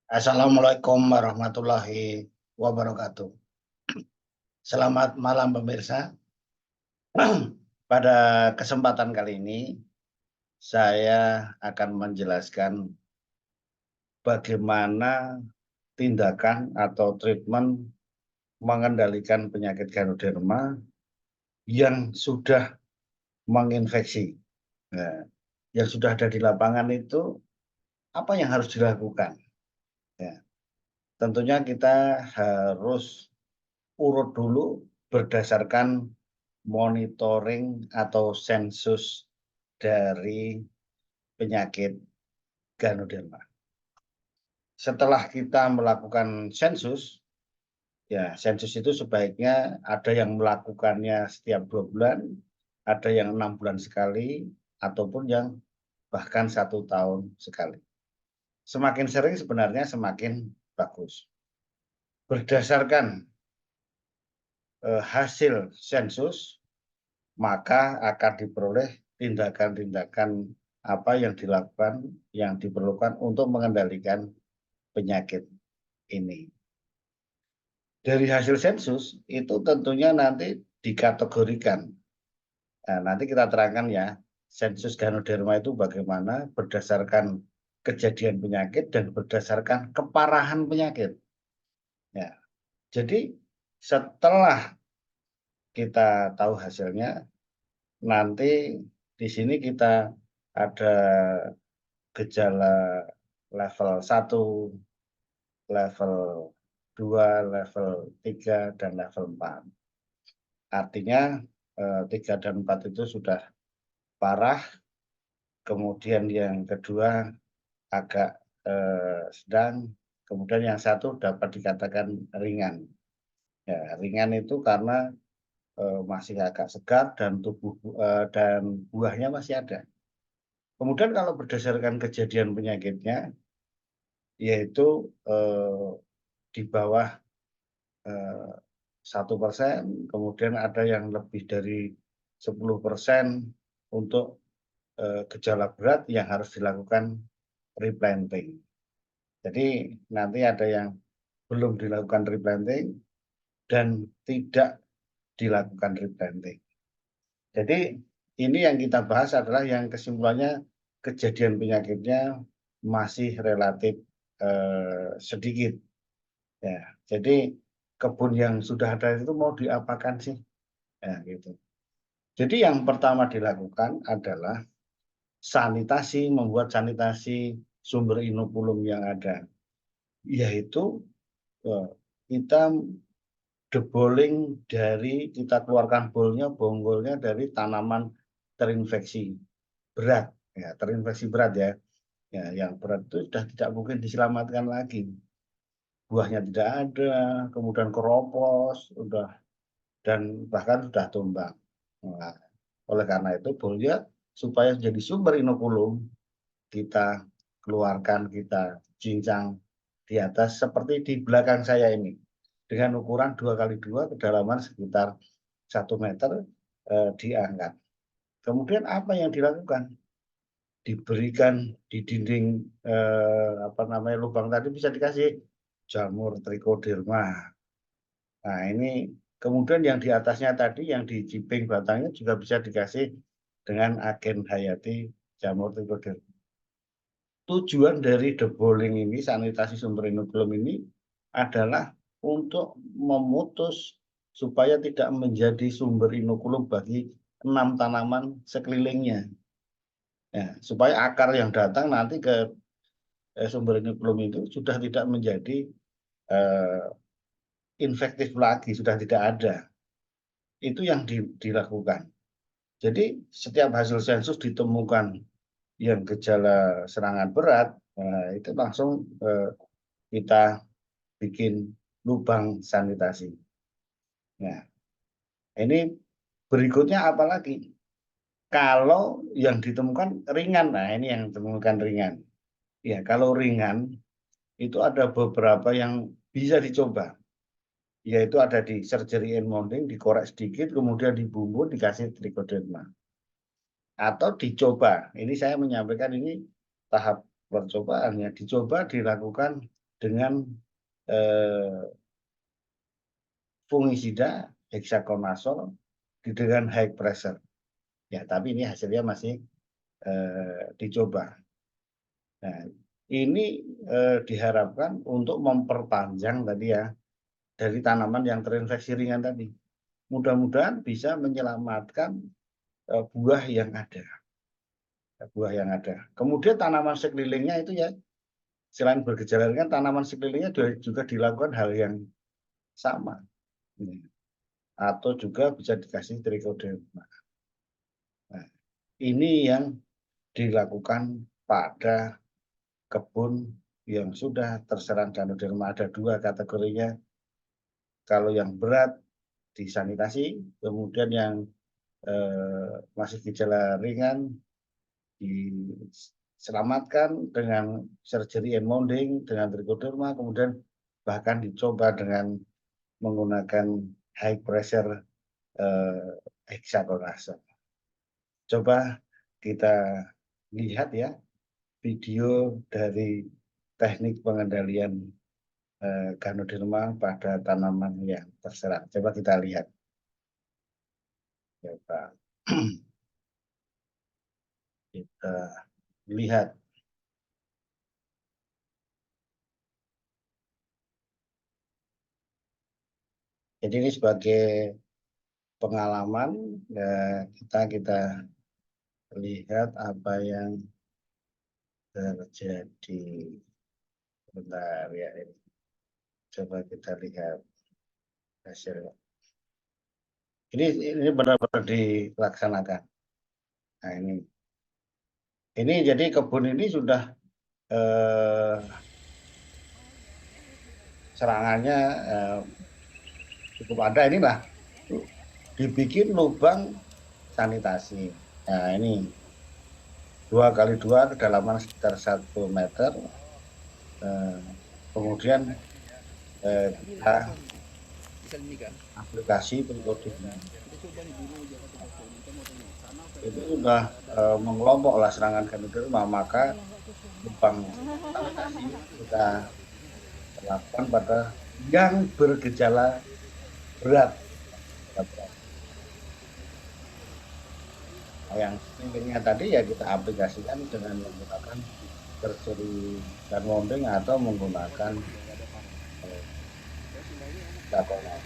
Assalamualaikum warahmatullahi wabarakatuh. Selamat malam pemirsa. Pada kesempatan kali ini saya akan menjelaskan bagaimana tindakan atau treatment mengendalikan penyakit Ganoderma yang sudah menginfeksi. Nah, yang sudah ada di lapangan itu apa yang harus dilakukan? Ya, tentunya kita harus urut dulu berdasarkan monitoring atau sensus dari penyakit Ganoderma. Setelah kita melakukan sensus, ya sensus itu sebaiknya ada yang melakukannya setiap 2 bulan, ada yang 6 bulan sekali, ataupun yang bahkan 1 tahun sekali. Semakin sering sebenarnya semakin bagus. Berdasarkan hasil sensus, maka akan diperoleh tindakan-tindakan apa yang dilakukan, yang diperlukan untuk mengendalikan penyakit ini. Dari hasil sensus itu tentunya nanti dikategorikan. Nah, nanti kita terangkan ya, sensus Ganoderma itu bagaimana berdasarkan kejadian penyakit dan berdasarkan keparahan penyakit. Ya, jadi setelah kita tahu hasilnya, nanti di sini kita ada gejala level 1, level 2, level 3, dan level 4. Artinya 3 dan 4 itu sudah parah, kemudian yang kedua agak sedang, kemudian yang satu dapat dikatakan ringan. Ya, ringan itu karena masih agak segar dan dan buahnya masih ada. Kemudian kalau berdasarkan kejadian penyakitnya, yaitu di bawah 1%, kemudian ada yang lebih dari 10% untuk gejala berat yang harus dilakukan replanting. Jadi nanti ada yang belum dilakukan replanting dan tidak dilakukan replanting. Jadi ini yang kita bahas adalah yang kesimpulannya kejadian penyakitnya masih relatif sedikit. Ya, jadi kebun yang sudah ada itu mau diapakan sih? Ya, gitu. Jadi yang pertama dilakukan adalah sanitasi, membuat sanitasi sumber inokulum yang ada, yaitu kita deboling dari, kita keluarkan bonggolnya dari tanaman terinfeksi berat, ya terinfeksi berat ya. Ya, yang berat itu sudah tidak mungkin diselamatkan lagi. Buahnya tidak ada, kemudian keropos, dan bahkan sudah tumbang. Nah, oleh karena itu boleh supaya jadi sumber inokulum, kita keluarkan, kita cincang di atas seperti di belakang saya ini. Dengan ukuran 2x2, kedalaman sekitar 1 meter, diangkat. Kemudian apa yang dilakukan? Diberikan di dinding lubang tadi bisa dikasih jamur trichoderma. Nah, ini kemudian yang di atasnya tadi yang di jiping batangnya juga bisa dikasih dengan agen hayati jamur trichoderma. Tujuan dari deboling ini, sanitasi sumber inokulum ini adalah untuk memutus supaya tidak menjadi sumber inokulum bagi 6 tanaman sekelilingnya. Ya, supaya akar yang datang nanti ke sumber inokulum itu sudah tidak menjadi infektif lagi, sudah tidak ada. Itu yang dilakukan. Jadi setiap hasil sensus ditemukan yang gejala serangan berat, itu langsung kita bikin lubang sanitasi. Nah, ini berikutnya apa lagi? Kalau yang ditemukan ringan, nah ini yang ditemukan ringan. Ya, kalau ringan itu ada beberapa yang bisa dicoba, yaitu ada di surgery and mounding, dikorek sedikit, kemudian dibumbun, dikasih trichoderma. Atau dicoba, ini saya menyampaikan ini tahap percobaan ya, dicoba dilakukan dengan fungisida hexaconazole dengan high pressure. Ya, tapi ini hasilnya masih dicoba. Nah, ini diharapkan untuk memperpanjang tadi ya dari tanaman yang terinfeksi ringan tadi. Mudah-mudahan bisa menyelamatkan buah yang ada. Buah yang ada. Kemudian tanaman sekelilingnya itu ya, selain bergejala ringan, tanaman sekelilingnya juga dilakukan hal yang sama. Atau juga bisa dikasih trichoderma. Nah, ini yang dilakukan pada kebun yang sudah terserang Ganoderma. Ada dua kategorinya. Kalau yang berat disanitasi, kemudian yang masih gejala ringan diselamatkan dengan surgery and mounding dengan trichoderma, kemudian bahkan dicoba dengan menggunakan high pressure hexaconazole. Coba kita lihat ya video dari teknik pengendalian Ganoderma pada tanaman yang terserang. Coba kita lihat. Coba kita lihat. Jadi ini sebagai pengalaman kita lihat apa yang terjadi. Bentar ya ini. Coba kita lihat hasilnya. Ini benar-benar dilaksanakan. Nah ini jadi kebun ini sudah serangannya cukup ada, inilah dibikin lubang sanitasi. Nah ini 2x2 kedalaman sekitar 1 meter. Kemudian kita aplikasi trichoderma. Itu sudah mengelompoklah serangan Ganoderma, maka lubang sanitasi kita lakukan pada yang bergejala berat. Yang intinya tadi ya kita aplikasikan dengan menggunakan surgery dan mounding atau menggunakan dakonat.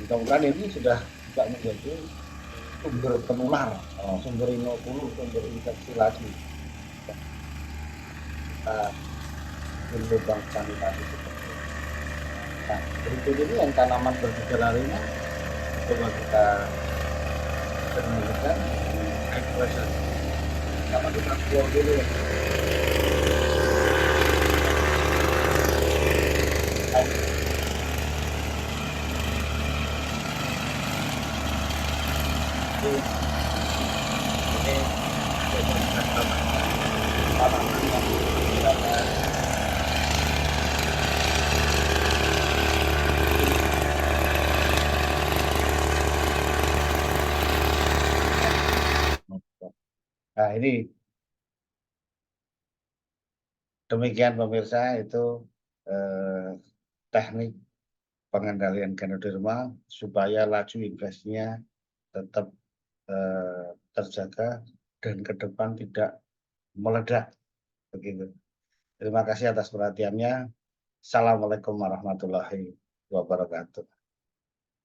Mudah-mudahan ini sudah tidak menjadi sumber penular, sumber inokulum, sumber infeksi lagi. Kita lubang sanitasi seperti itu. Nah, berikut ini yang tanaman bergejala ringan, coba kita kendalikan high pressure. Sama kita keluar dulu. Ini tanaman yang bergejala Nah ini demikian pemirsa, itu teknik pengendalian Ganoderma supaya laju infeksinya tetap terjaga dan ke depan tidak meledak begitu. Terima kasih atas perhatiannya. Assalamualaikum warahmatullahi wabarakatuh.